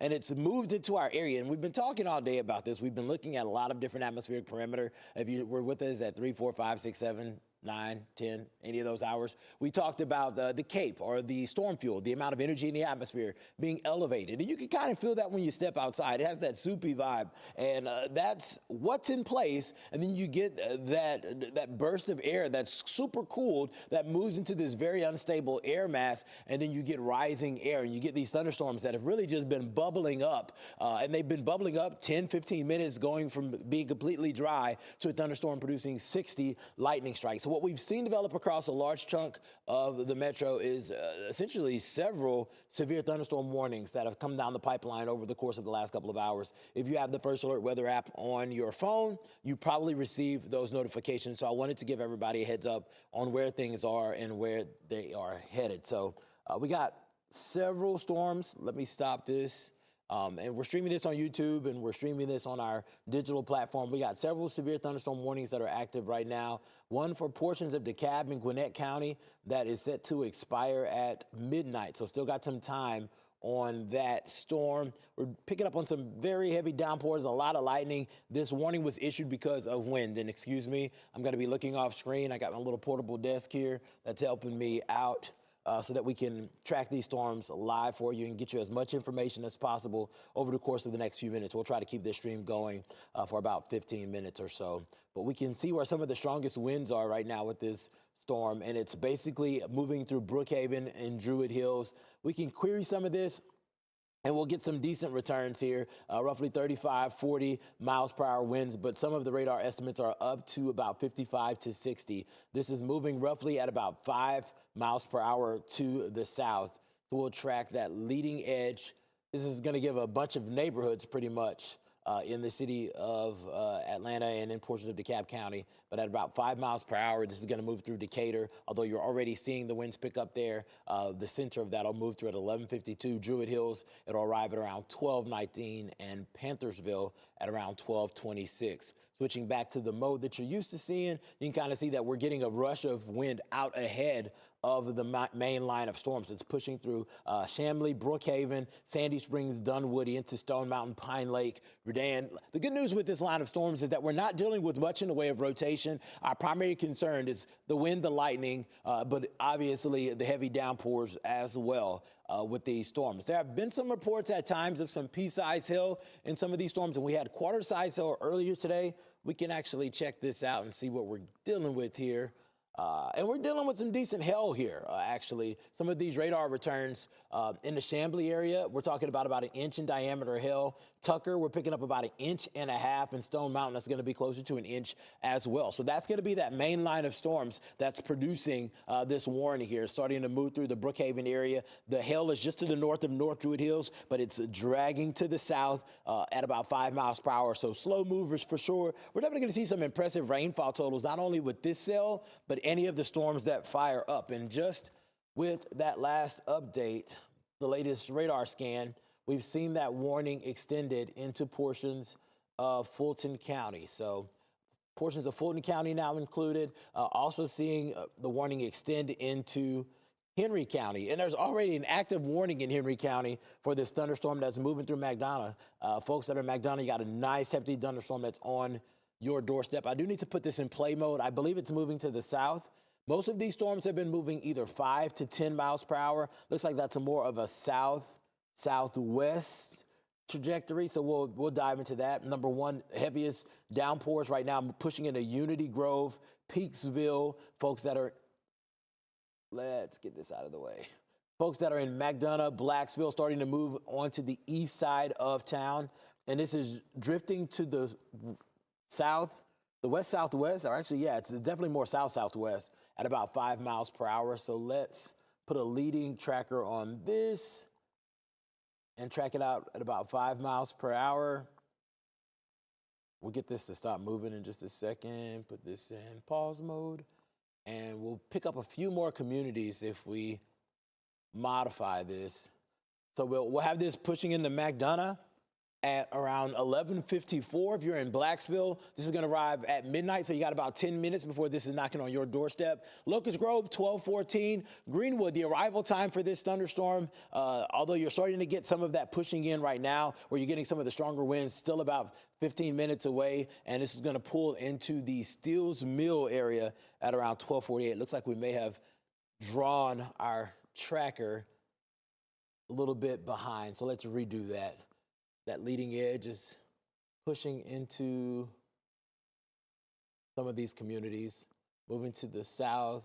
and it's moved into our area. And we've been talking all day about this. We've been looking at a lot of different atmospheric perimeter. If you were with us at 3, 4, 5, 6, 7, 9, 10, any of those hours, we talked about the CAPE, or the storm field, the amount of energy in the atmosphere being elevated. And you can kind of feel that when you step outside. It has that soupy vibe, and that's what's in place. And then you get that burst of air that's super cooled that moves into this very unstable air mass, and then you get rising air, and you get these thunderstorms that have really just been bubbling up, and they've been bubbling up 10, 15 minutes, going from being completely dry to a thunderstorm producing 60 lightning strikes. So what we've seen develop across a large chunk of the metro is essentially several severe thunderstorm warnings that have come down the pipeline over the course of the last couple of hours. If you have the First Alert Weather app on your phone, you probably received those notifications. So I wanted to give everybody a heads up on where things are and where they are headed. So we got several storms. Let me stop this. And we're streaming this on YouTube, and we're streaming this on our digital platform. We got several severe thunderstorm warnings that are active right now. One for portions of DeKalb and Gwinnett County that is set to expire at midnight. So still got some time on that storm. We're picking up on some very heavy downpours, a lot of lightning. This warning was issued because of wind. And excuse me, I'm going to be looking off screen. I got my little portable desk here that's helping me out, so that we can track these storms live for you and get you as much information as possible over the course of the next few minutes. We'll try to keep this stream going for about 15 minutes or so. But we can see where some of the strongest winds are right now with this storm, and it's basically moving through Brookhaven and Druid Hills. We can query some of this, and we'll get some decent returns here, roughly 35, 40 miles per hour winds, but some of the radar estimates are up to about 55 to 60. This is moving roughly at about 5 miles per hour to the south. So we'll track that leading edge. This is going to give a bunch of neighborhoods pretty much in the city of Atlanta and in portions of DeKalb County. But at about 5 miles per hour, this is going to move through Decatur, although you're already seeing the winds pick up there. The center of that will move through at 11:52. Druid Hills, it'll arrive at around 12:19, and Panthersville at around 12:26. Switching back to the mode that you're used to seeing, you can kind of see that we're getting a rush of wind out ahead of the main line of storms. It's pushing through Chamblee, Brookhaven, Sandy Springs, Dunwoody, into Stone Mountain, Pine Lake, Redan. The good news with this line of storms is that we're not dealing with much in the way of rotation. Our primary concern is the wind, the lightning, but obviously the heavy downpours as well with these storms. There have been some reports at times of some pea-sized hail in some of these storms, and we had quarter-sized hail earlier today. We can actually check this out and see what we're dealing with here. And we're dealing with some decent hail here, actually. Some of these radar returns in the Chamblee area, we're talking about an inch in diameter hail. Tucker, we're picking up about 1.5 inches. In Stone Mountain, that's going to be closer to 1 inch as well. So that's going to be that main line of storms that's producing this warning here, starting to move through the Brookhaven area. The hail is just to the north of North Druid Hills, but it's dragging to the south at about 5 miles per hour. So slow movers for sure. We're definitely going to see some impressive rainfall totals, not only with this cell, but any of the storms that fire up. And just with that last update, the latest radar scan, we've seen that warning extended into portions of Fulton County. So portions of Fulton County now included, also seeing the warning extend into Henry County. And there's already an active warning in Henry County for this thunderstorm that's moving through McDonough. Folks that are in McDonough, you got a nice hefty thunderstorm that's on your doorstep. I do need to put this in play mode. I believe it's moving to the south. Most of these storms have been moving either 5 to 10 miles per hour. Looks like that's more of a southwest trajectory. So we'll dive into that. Number one, heaviest downpours right now pushing into Unity Grove, Peaksville. Folks that are, let's get this out of the way. Folks that are in McDonough, Blacksville, starting to move onto the east side of town. And this is drifting to the south, the west-southwest, or actually, yeah, it's definitely more south-southwest at about 5 miles per hour. So let's put a leading tracker on this and track it out at about 5 miles per hour. We'll get this to stop moving in just a second. Put this in pause mode, and we'll pick up a few more communities if we modify this. So we'll have this pushing into McDonough. at around 11:54. If you're in Blacksville, this is going to arrive at midnight, so you got about 10 minutes before this is knocking on your doorstep. Locust Grove, 12:14. Greenwood, the arrival time for this thunderstorm, although you're starting to get some of that pushing in right now, where you're getting some of the stronger winds, still about 15 minutes away, and this is going to pull into the Steels Mill area at around 12:48. It looks like we may have drawn our tracker a little bit behind, so let's redo that. That leading edge is pushing into some of these communities, moving to the southwest.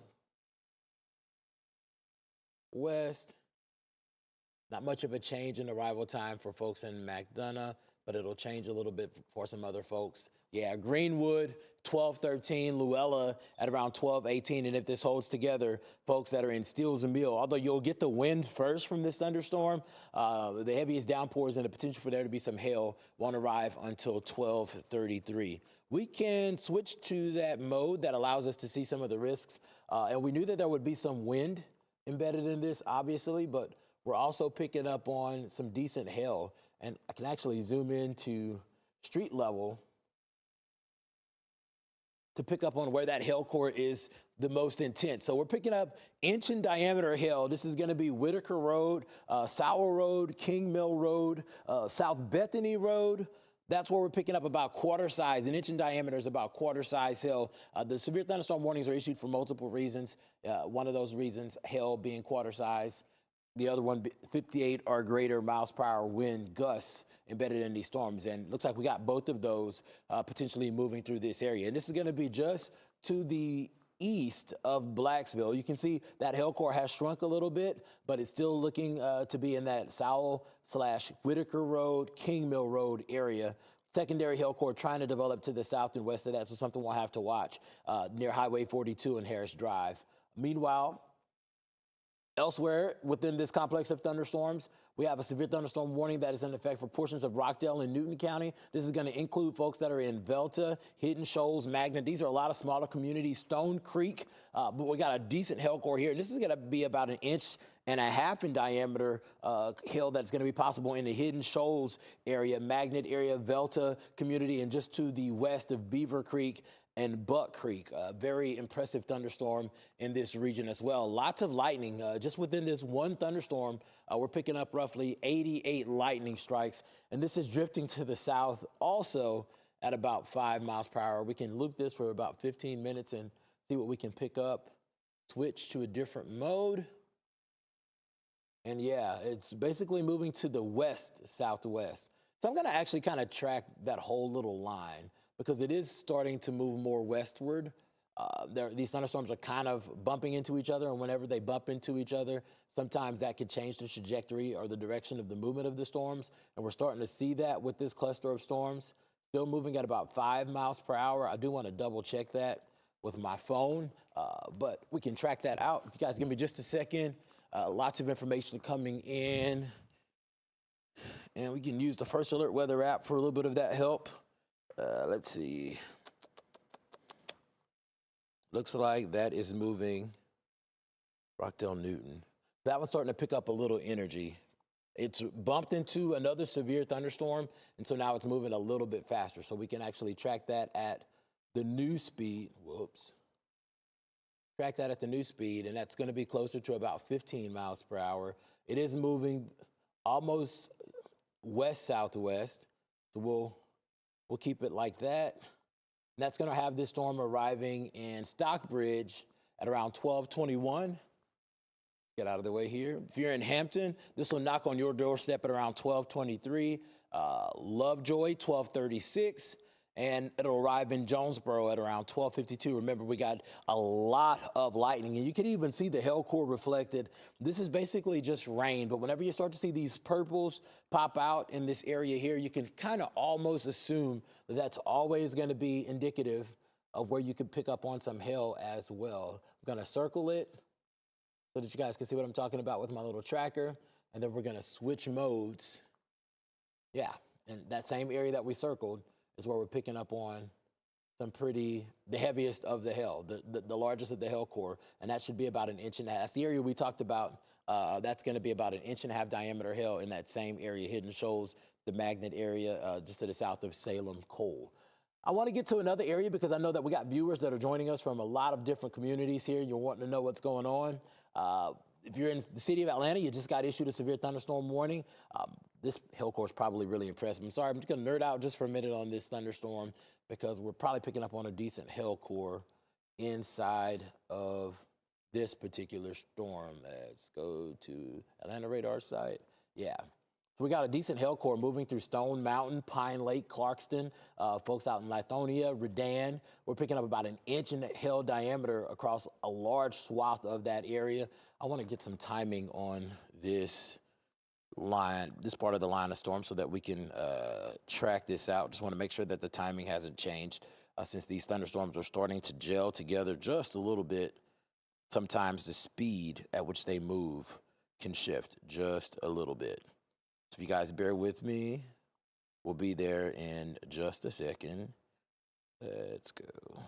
Not much of a change in arrival time for folks in McDonough, but it'll change a little bit for some other folks. Yeah, Greenwood, 12:13, Luella at around 12:18. And if this holds together, folks that are in Steels and Mill, although you'll get the wind first from this thunderstorm, the heaviest downpours and the potential for there to be some hail won't arrive until 12:33. We can switch to that mode that allows us to see some of the risks. And we knew that there would be some wind embedded in this, obviously, but we're also picking up on some decent hail. And I can actually zoom into street level to pick up on where that hail core is the most intense. So we're picking up inch in diameter hail. This is going to be Whitaker Road, Sowell Road, King Mill Road, South Bethany Road. That's where we're picking up about quarter size. An inch in diameter is about quarter size hail. The severe thunderstorm warnings are issued for multiple reasons. One of those reasons, hail being quarter size. The other one, 58 or greater miles per hour wind gusts embedded in these storms. And it looks like we got both of those potentially moving through this area. And this is going to be just to the east of Blacksville. You can see that hail core has shrunk a little bit, but it's still looking to be in that Sowell/Whitaker Road, King Mill Road area. Secondary hail core trying to develop to the south and west of that, so something we'll have to watch near Highway 42 and Harris Drive. Meanwhile, elsewhere within this complex of thunderstorms, we have a severe thunderstorm warning that is in effect for portions of Rockdale and Newton County. This is going to include folks that are in Velta, Hidden Shoals, Magnet. These are a lot of smaller communities, Stone Creek, but we got a decent hail core here. This is going to be about 1.5 inches in diameter hail that's going to be possible in the Hidden Shoals area, Magnet area, Velta community, and just to the west of Beaver Creek and Buck Creek. A very impressive thunderstorm in this region as well. Lots of lightning. Just within this one thunderstorm, we're picking up roughly 88 lightning strikes, and this is drifting to the south also at about 5 miles per hour. We can loop this for about 15 minutes and see what we can pick up. Switch to a different mode. And yeah, it's basically moving to the west-southwest. So I'm going to actually kind of track that whole little line, because it is starting to move more westward. These thunderstorms are kind of bumping into each other, and whenever they bump into each other, sometimes that could change the trajectory or the direction of the movement of the storms, and we're starting to see that with this cluster of storms. Still moving at about 5 miles per hour. I do want to double check that with my phone, but we can track that out. If you guys give me just a second. Lots of information coming in, and we can use the First Alert Weather app for a little bit of that help. Let's see. Looks like that is moving Rockdale Newton. That one's starting to pick up a little energy. It's bumped into another severe thunderstorm, and so now it's moving a little bit faster. So we can actually track that at the new speed. Whoops. Track that at the new speed, and that's going to be closer to about 15 miles per hour. It is moving almost west-southwest, so we'll keep it like that. And that's going to have this storm arriving in Stockbridge at around 12:21. Get out of the way here. If you're in Hampton, this will knock on your doorstep at around 12:23. Lovejoy, 12:36. And it'll arrive in Jonesboro at around 12:52. Remember, we got a lot of lightning, and you can even see the hail core reflected. This is basically just rain, but whenever you start to see these purples pop out in this area here, you can kind of almost assume that that's always going to be indicative of where you could pick up on some hail as well. I'm going to circle it so that you guys can see what I'm talking about with my little tracker, and then we're going to switch modes. Yeah, and that same area that we circled is where we're picking up on some the heaviest of the hail, the largest of the hail core, and that should be about 1.5 inches. That's the area we talked about. That's going to be about 1.5 inch diameter hail in that same area, Hidden Shoals, the Magnet area, just to the south of Salem, Cole. I want to get to another area because I know that we got viewers that are joining us from a lot of different communities here. You're wanting to know what's going on. If you're in the city of Atlanta, you just got issued a severe thunderstorm warning. This hill course probably really impressive. I'm sorry, I'm just going to nerd out just for a minute on this thunderstorm because we're probably picking up on a decent hail core inside of this particular storm. Let's go to Atlanta radar site. Yeah. So we got a decent hail core moving through Stone Mountain, Pine Lake, Clarkston, folks out in Lithonia, Redan. We're picking up about an inch in hail diameter across a large swath of that area. I want to get some timing on this line, this part of the line of storm, so that we can track this out. Just want to make sure that the timing hasn't changed since these thunderstorms are starting to gel together just a little bit. Sometimes the speed at which they move can shift just a little bit. So if you guys bear with me, we'll be there in just a second. Let's go.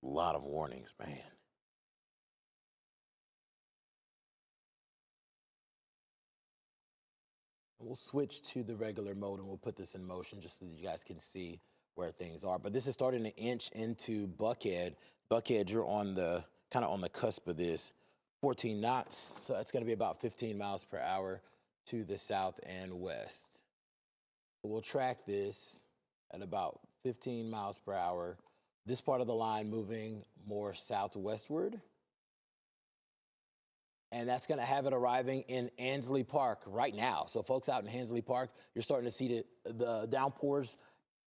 A lot of warnings, man. We'll switch to the regular mode and we'll put this in motion just so that you guys can see where things are. But this is starting to inch into Buckhead. Buckhead, you're on the kind of on the cusp of this. 14 knots, so that's going to be about 15 miles per hour to the south and west. So we'll track this at about 15 miles per hour. This part of the line moving more southwestward. And that's going to have it arriving in Ansley Park right now. So folks out in Ansley Park, you're starting to see the downpours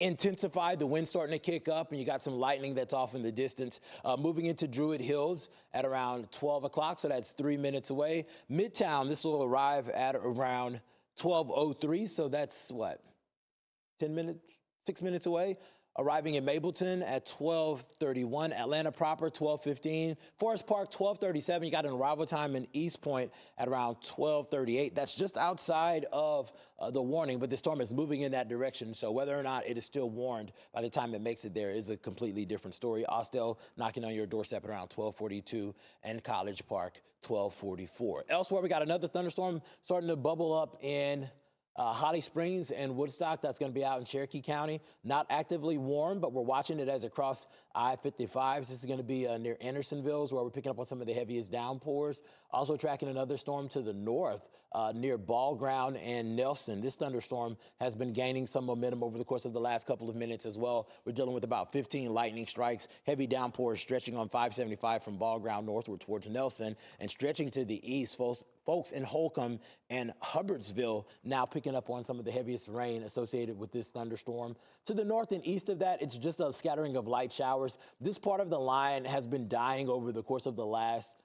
intensify, the wind starting to kick up, and you got some lightning that's off in the distance. Moving into Druid Hills at around 12 o'clock, so that's 3 minutes away. Midtown, this will arrive at around 12:03, so that's what, 10 minutes, 6 minutes away. Arriving in Mableton at 12:31, Atlanta proper 12:15, Forest Park 12:37. You got an arrival time in East Point at around 12:38. That's just outside of the warning, but the storm is moving in that direction. So whether or not it is still warned by the time it makes it there is a completely different story. Austell knocking on your doorstep at around 12:42, and College Park 12:44. Elsewhere, we got another thunderstorm starting to bubble up in Holly Springs and Woodstock. That's going to be out in Cherokee County. Not actively warm, but we're watching it as it crosses I-55. This is going to be near Andersonville, where we're picking up on some of the heaviest downpours. Also tracking another storm to the north near Ball Ground and Nelson. This thunderstorm has been gaining some momentum over the course of the last couple of minutes as well. We're dealing with about 15 lightning strikes, heavy downpours stretching on 575 from Ball Ground northward towards Nelson and stretching to the east. Folks in Holcomb and Hubbardsville now picking up on some of the heaviest rain associated with this thunderstorm. To the north and east of that, it's just a scattering of light showers. This part of the line has been dying over the course of the last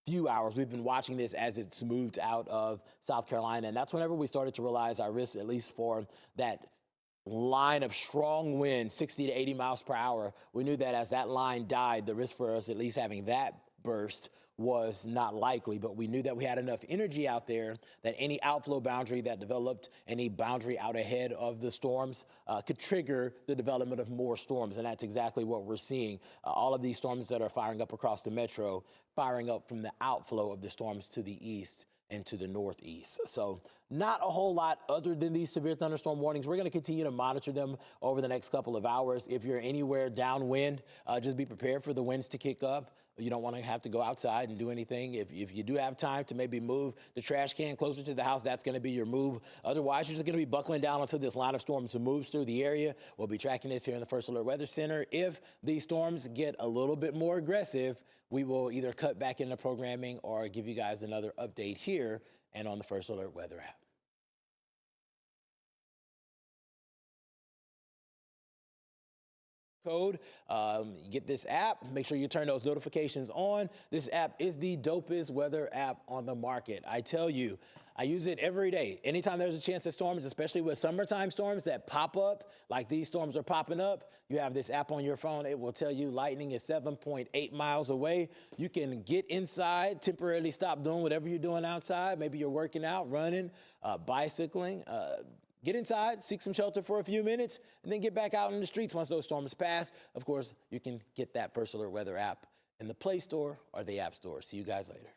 few hours. We've been watching this as it's moved out of South Carolina, and that's whenever we started to realize our risk, at least for that line of strong wind, 60 to 80 miles per hour. We knew that as that line died, the risk for us at least having that burst was not likely, but we knew that we had enough energy out there that any outflow boundary that developed, any boundary out ahead of the storms could trigger the development of more storms. And that's exactly what we're seeing. All of these storms that are firing up across the metro, firing up from the outflow of the storms to the east and to the northeast. So not a whole lot other than these severe thunderstorm warnings. We're going to continue to monitor them over the next couple of hours. If you're anywhere downwind, just be prepared for the winds to kick up. You don't want to have to go outside and do anything. If you do have time to maybe move the trash can closer to the house, that's going to be your move. Otherwise, you're just going to be buckling down until this line of storms moves through the area. We'll be tracking this here in the First Alert Weather Center. If these storms get a little bit more aggressive, we will either cut back into programming or give you guys another update here and on the First Alert Weather app. Code. Get this app. Make sure you turn those notifications on. This app is the dopest weather app on the market. I tell you, I use it every day. Anytime there's a chance of storms, especially with summertime storms that pop up, like these storms are popping up, you have this app on your phone. It will tell you lightning is 7.8 miles away. You can get inside, temporarily stop doing whatever you're doing outside. Maybe you're working out, running, bicycling. Get inside, seek some shelter for a few minutes, and then get back out in the streets once those storms pass. Of course, you can get that First Alert Weather app in the Play Store or the App Store. See you guys later.